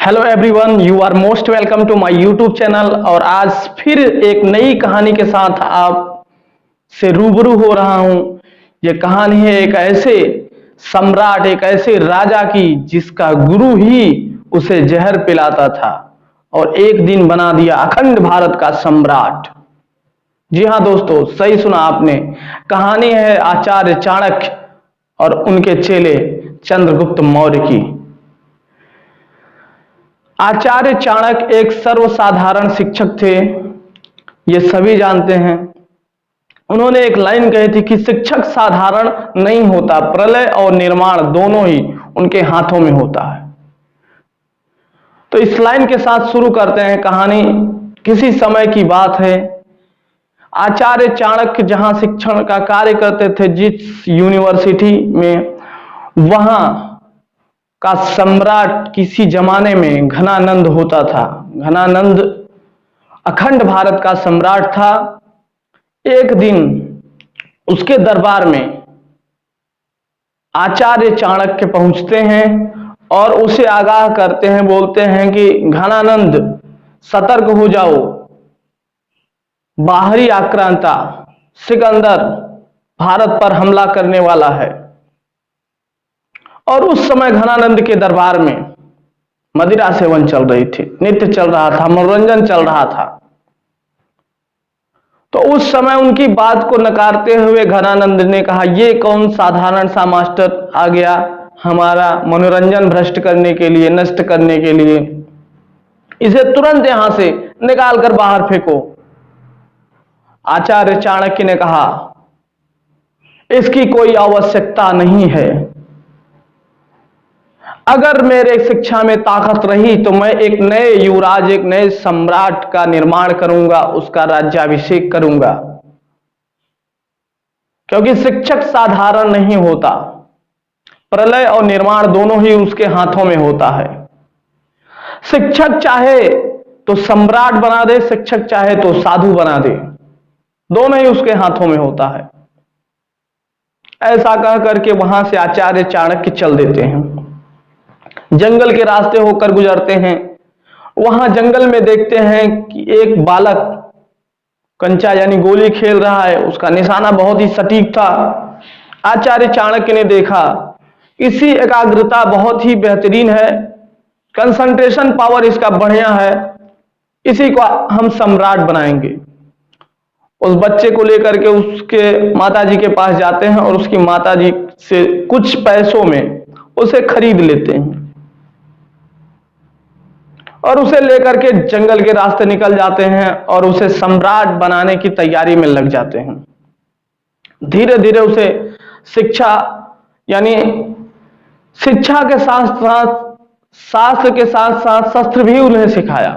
Hello everyone, you are most welcome to my YouTube channel. और आज फिर एक नई कहानी के साथ आप से रूबरू हो रहा हूं। ये कहानी है एक ऐसे सम्राट, एक ऐसे राजा की जिसका गुरु ही उसे जहर पिलाता था और एक दिन बना दिया अखंड भारत का सम्राट। जी हाँ दोस्तों, सही सुना आपने। कहानी है आचार्य चाणक्य और उनके चेले चंद्रगुप्त मौर्य की। आचार्य चाणक्य एक सर्वसाधारण शिक्षक थे, ये सभी जानते हैं। उन्होंने एक लाइन कही थी कि शिक्षक साधारण नहीं होता, प्रलय और निर्माण दोनों ही उनके हाथों में होता है। तो इस लाइन के साथ शुरू करते हैं कहानी। किसी समय की बात है, आचार्य चाणक्य जहां शिक्षण का कार्य करते थे, जिस यूनिवर्सिटी में, वहां का सम्राट किसी जमाने में घनानंद होता था। घनानंद अखंड भारत का सम्राट था। एक दिन उसके दरबार में आचार्य चाणक्य पहुंचते हैं और उसे आगाह करते हैं, बोलते हैं कि घनानंद सतर्क हो जाओ, बाहरी आक्रांता सिकंदर भारत पर हमला करने वाला है। और उस समय घनानंद के दरबार में मदिरा सेवन चल रही थी, नृत्य चल रहा था, मनोरंजन चल रहा था। तो उस समय उनकी बात को नकारते हुए घनानंद ने कहा, ये कौन साधारण सा मास्टर आ गया हमारा मनोरंजन भ्रष्ट करने के लिए, नष्ट करने के लिए। इसे तुरंत यहां से निकाल कर बाहर फेंको। आचार्य चाणक्य ने कहा, इसकी कोई आवश्यकता नहीं है। अगर मेरे शिक्षा में ताकत रही तो मैं एक नए युवराज, एक नए सम्राट का निर्माण करूंगा, उसका राज्याभिषेक करूंगा। क्योंकि शिक्षक साधारण नहीं होता, प्रलय और निर्माण दोनों ही उसके हाथों में होता है। शिक्षक चाहे तो सम्राट बना दे, शिक्षक चाहे तो साधु बना दे, दोनों ही उसके हाथों में होता है। ऐसा कह करके वहां से आचार्य चाणक्य चल देते हैं। जंगल के रास्ते होकर गुजरते हैं। वहां जंगल में देखते हैं कि एक बालक कंचा यानी गोली खेल रहा है। उसका निशाना बहुत ही सटीक था। आचार्य चाणक्य ने देखा, इसी एकाग्रता बहुत ही बेहतरीन है, कंसंट्रेशन पावर इसका बढ़िया है, इसी को हम सम्राट बनाएंगे। उस बच्चे को लेकर के उसके माताजी के पास जाते हैं और उसकी माताजी से कुछ पैसों में उसे खरीद लेते हैं और उसे लेकर के जंगल के रास्ते निकल जाते हैं और उसे सम्राट बनाने की तैयारी में लग जाते हैं। धीरे धीरे उसे शिक्षा यानी शिक्षा के साथ साथ शास्त्र के साथ साथ शस्त्र भी उन्हें सिखाया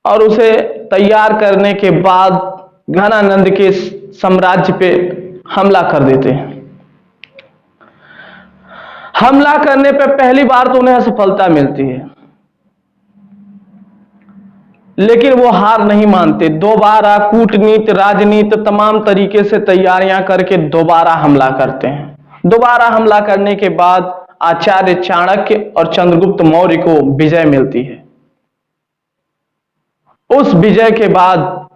और उसे तैयार करने के बाद घनानंद के साम्राज्य पे हमला कर देते हैं। हमला करने पे पहली बार तो उन्हें असफलता मिलती है, लेकिन वो हार नहीं मानते। दोबारा कूटनीति, राजनीति, तमाम तरीके से तैयारियां करके दोबारा हमला करते हैं। दोबारा हमला करने के बाद आचार्य चाणक्य और चंद्रगुप्त मौर्य को विजय मिलती है। उस विजय के बाद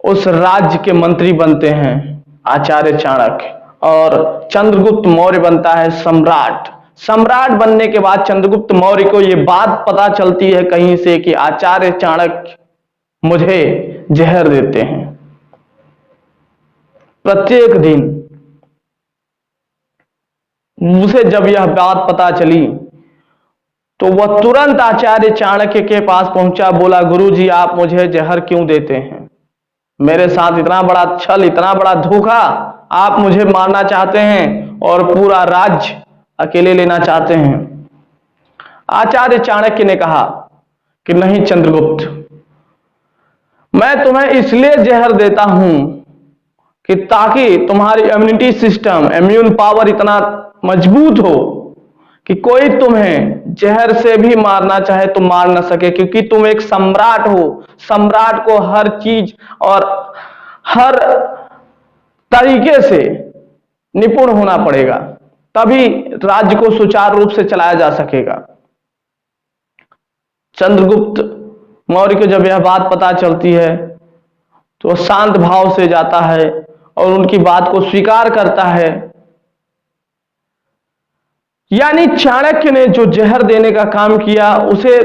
उस राज्य के मंत्री बनते हैं आचार्य चाणक्य और चंद्रगुप्त मौर्य बनता है सम्राट। सम्राट बनने के बाद चंद्रगुप्त मौर्य को यह बात पता चलती है कहीं से कि आचार्य चाणक्य मुझे जहर देते हैं। प्रत्येक दिन उसे जब यह बात पता चली तो वह तुरंत आचार्य चाणक्य के पास पहुंचा, बोला, गुरुजी आप मुझे जहर क्यों देते हैं? मेरे साथ इतना बड़ा छल, इतना बड़ा धोखा, आप मुझे मारना चाहते हैं और पूरा राज्य अकेले लेना चाहते हैं। आचार्य चाणक्य ने कहा कि नहीं चंद्रगुप्त, मैं तुम्हें इसलिए जहर देता हूं कि ताकि तुम्हारी इम्यूनिटी सिस्टम, इम्यून पावर इतना मजबूत हो कि कोई तुम्हें जहर से भी मारना चाहे तो मार ना सके। क्योंकि तुम एक सम्राट हो, सम्राट को हर चीज और हर तरीके से निपुण होना पड़ेगा, तभी राज्य को सुचारू रूप से चलाया जा सकेगा। चंद्रगुप्त मौर्य को जब यह बात पता चलती है तो वह शांत भाव से जाता है और उनकी बात को स्वीकार करता है। यानी चाणक्य ने जो जहर देने का काम किया, उसे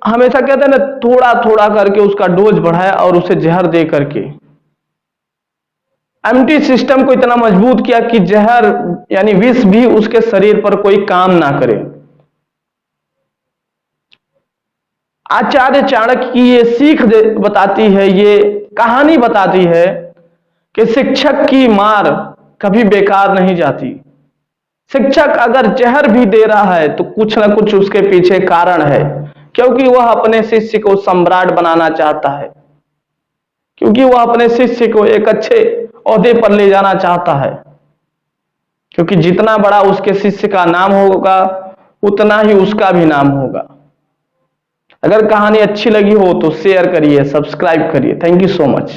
हमेशा कहते हैं ना, थोड़ा थोड़ा करके उसका डोज बढ़ाया और उसे जहर दे करके एम्प्टी सिस्टम को इतना मजबूत किया कि जहर यानी विष भी उसके शरीर पर कोई काम ना करे। आचार्य चाणक्य की ये सीख बताती है, ये कहानी बताती है कि शिक्षक की मार कभी बेकार नहीं जाती। शिक्षक अगर जहर भी दे रहा है तो कुछ ना कुछ उसके पीछे कारण है, क्योंकि वह अपने शिष्य को सम्राट बनाना चाहता है, क्योंकि वह अपने शिष्य को एक अच्छे ओहदे पर ले जाना चाहता है, क्योंकि जितना बड़ा उसके शिष्य का नाम होगा उतना ही उसका भी नाम होगा। अगर कहानी अच्छी लगी हो तो शेयर करिए, सब्सक्राइब करिए। Thank you so much.